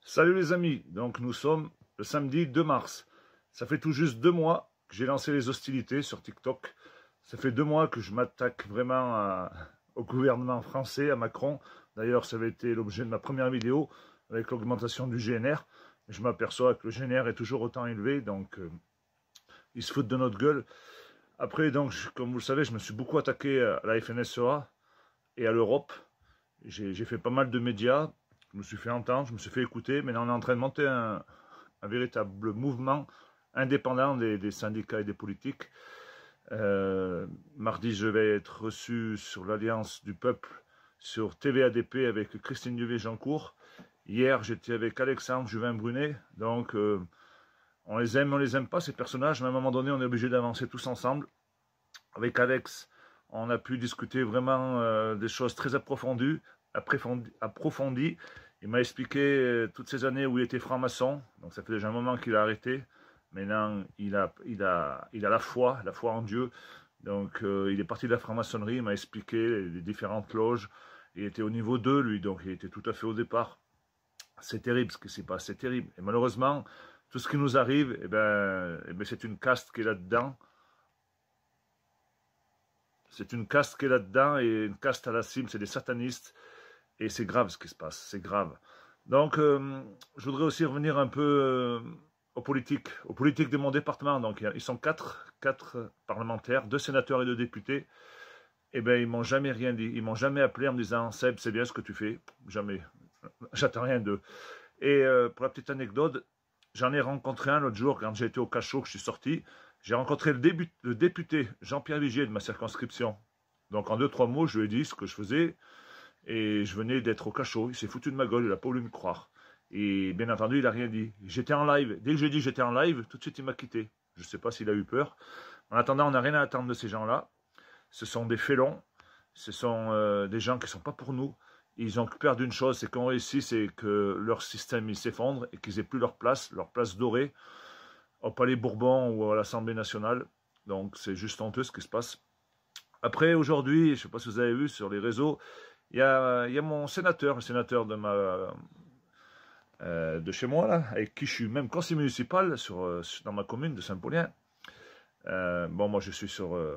Salut les amis, donc nous sommes le samedi 2 mars. Ça fait tout juste 2 mois que j'ai lancé les hostilités sur TikTok. Ça fait 2 mois que je m'attaque vraiment au gouvernement français, à Macron. D'ailleurs, ça avait été l'objet de ma première vidéo avec l'augmentation du GNR. Je m'aperçois que le GNR est toujours autant élevé, donc ils se foutent de notre gueule. Après, donc, comme vous le savez, je me suis beaucoup attaqué à la FNSEA et à l'Europe. J'ai fait pas mal de médias. Je me suis fait entendre, je me suis fait écouter, mais là on est en train de monter un véritable mouvement indépendant des syndicats et des politiques. Mardi, je vais être reçu sur l'Alliance du Peuple, sur TVADP avec Christine Duvay-Jancourt. Hier, j'étais avec Alexandre Juvin-Brunet. Donc, on les aime pas, ces personnages, mais à un moment donné, on est obligé d'avancer tous ensemble. Avec Alex, on a pu discuter vraiment des choses très approfondies. Il m'a expliqué toutes ces années où il était franc-maçon, donc ça fait déjà un moment qu'il a arrêté. Maintenant, il a la foi en Dieu. Donc, il est parti de la franc-maçonnerie, il m'a expliqué les différentes loges. Il était au niveau 2, lui, donc il était tout à fait au départ. C'est terrible ce qui s'est passé, c'est terrible. Et malheureusement, tout ce qui nous arrive, c'est une caste qui est là-dedans. C'est une caste qui est là-dedans et une caste à la cime, c'est des satanistes. Et c'est grave ce qui se passe, c'est grave. Donc, je voudrais aussi revenir un peu aux politiques de mon département. Donc, ils sont quatre parlementaires, 2 sénateurs et 2 députés. Eh bien, ils m'ont jamais rien dit. Ils m'ont jamais appelé en me disant « Seb, c'est bien ce que tu fais ». Jamais. J'attends rien d'eux. Et pour la petite anecdote, j'en ai rencontré un l'autre jour quand j'ai été au cachot, que je suis sorti. J'ai rencontré le député Jean-Pierre Vigier de ma circonscription. Donc, en 2-3 mots, je lui ai dit ce que je faisais. Et je venais d'être au cachot, il s'est foutu de ma gueule, il n'a pas voulu me croire. Et bien entendu, il n'a rien dit. J'étais en live. Dès que j'ai dit j'étais en live, tout de suite il m'a quitté. Je ne sais pas s'il a eu peur. En attendant, on n'a rien à attendre de ces gens-là. Ce sont des félons. Ce sont des gens qui ne sont pas pour nous. Ils ont peur d'une chose, c'est qu'on réussit, c'est que leur système s'effondre et qu'ils n'aient plus leur place dorée au Palais Bourbon ou à l'Assemblée nationale. Donc c'est juste honteux ce qui se passe. Après, aujourd'hui, je ne sais pas si vous avez vu sur les réseaux, il y a mon sénateur, le sénateur de chez moi, là, avec qui je suis même conseiller municipal dans ma commune de Saint-Paulien. Bon, moi je suis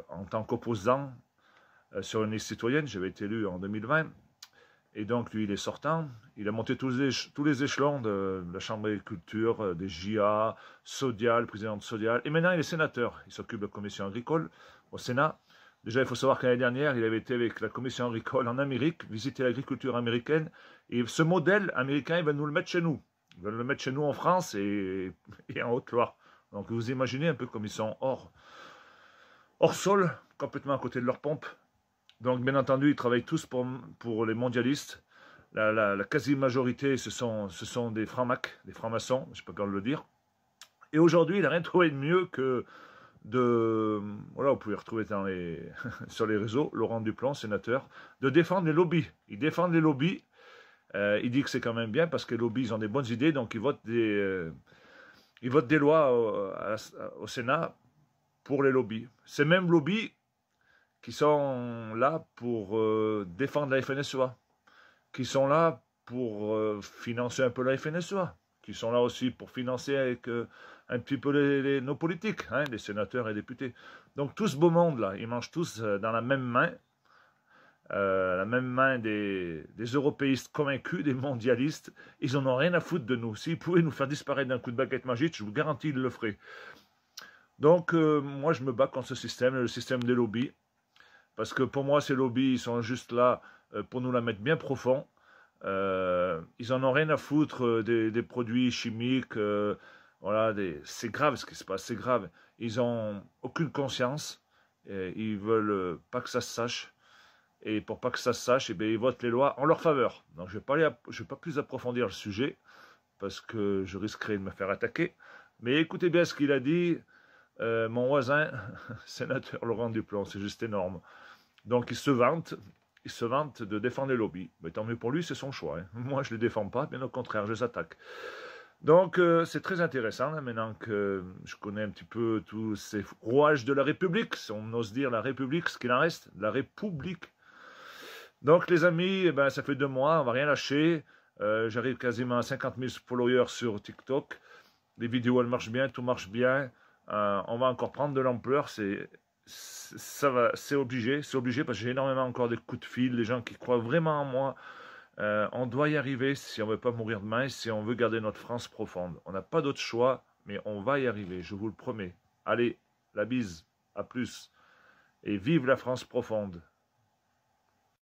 en tant qu'opposant sur une liste citoyenne, j'avais été élu en 2020. Et donc lui il est sortant, il a monté tous les échelons de la Chambre d'agriculture, des JA, Sodial, président de Sodial. Et maintenant il est sénateur, il s'occupe de la commission agricole au Sénat. Déjà, il faut savoir que l'année dernière, il avait été avec la commission agricole en Amérique, visiter l'agriculture américaine. Et ce modèle américain, ils veulent nous le mettre chez nous. Ils veulent le mettre chez nous en France et en Haute-Loire. Donc, vous imaginez un peu comme ils sont hors sol, complètement à côté de leur pompe. Donc, bien entendu, ils travaillent tous pour les mondialistes. La quasi-majorité, ce sont des francs-macs, des francs-maçons, je peux pas le dire. Et aujourd'hui, il n'a rien trouvé de mieux que voilà, vous pouvez retrouver sur les réseaux, Laurent Duplon, sénateur, de défendre les lobbies. Ils défendent les lobbies. Il dit que c'est quand même bien parce que les lobbies, ils ont des bonnes idées, donc ils votent des lois au Sénat pour les lobbies. Ces mêmes lobbies qui sont là pour défendre la FNSEA, qui sont là pour financer un peu la FNSEA, qui sont là aussi pour financer avec un petit peu nos politiques, hein, les sénateurs et députés. Donc tout ce beau monde-là, ils mangent tous dans la même main des européistes convaincus, des mondialistes. Ils en ont rien à foutre de nous. S'ils pouvaient nous faire disparaître d'un coup de baguette magique, je vous garantis, ils le feraient. Donc moi, je me bats contre ce système, le système des lobbies, parce que pour moi, ces lobbies, ils sont juste là pour nous la mettre bien profond. Ils en ont rien à foutre des produits chimiques, voilà, c'est grave ce qui se passe, c'est grave. Ils n'ont aucune conscience, ils veulent pas que ça se sache, et pour pas que ça se sache, ils votent les lois en leur faveur. Donc je vais pas plus approfondir le sujet, parce que je risquerais de me faire attaquer. Mais écoutez bien ce qu'il a dit, mon voisin, sénateur Laurent Duplon, c'est juste énorme. Donc il se vante de défendre les lobbies. Mais tant mieux pour lui, c'est son choix. Hein. Moi, je ne les défends pas, bien au contraire, je les attaque. Donc, c'est très intéressant, là, maintenant que je connais un petit peu tous ces rouages de la République, si on ose dire la République, ce qu'il en reste, la République. Donc, les amis, ça fait 2 mois, on ne va rien lâcher. J'arrive quasiment à 50 000 followers sur TikTok. Les vidéos, elles marchent bien, tout marche bien. On va encore prendre de l'ampleur. C'est obligé parce que j'ai énormément encore de coups de fil, des gens qui croient vraiment en moi. On doit y arriver si on ne veut pas mourir demain, si on veut garder notre France profonde. On n'a pas d'autre choix, mais on va y arriver, je vous le promets. Allez, la bise, à plus. Et vive la France profonde.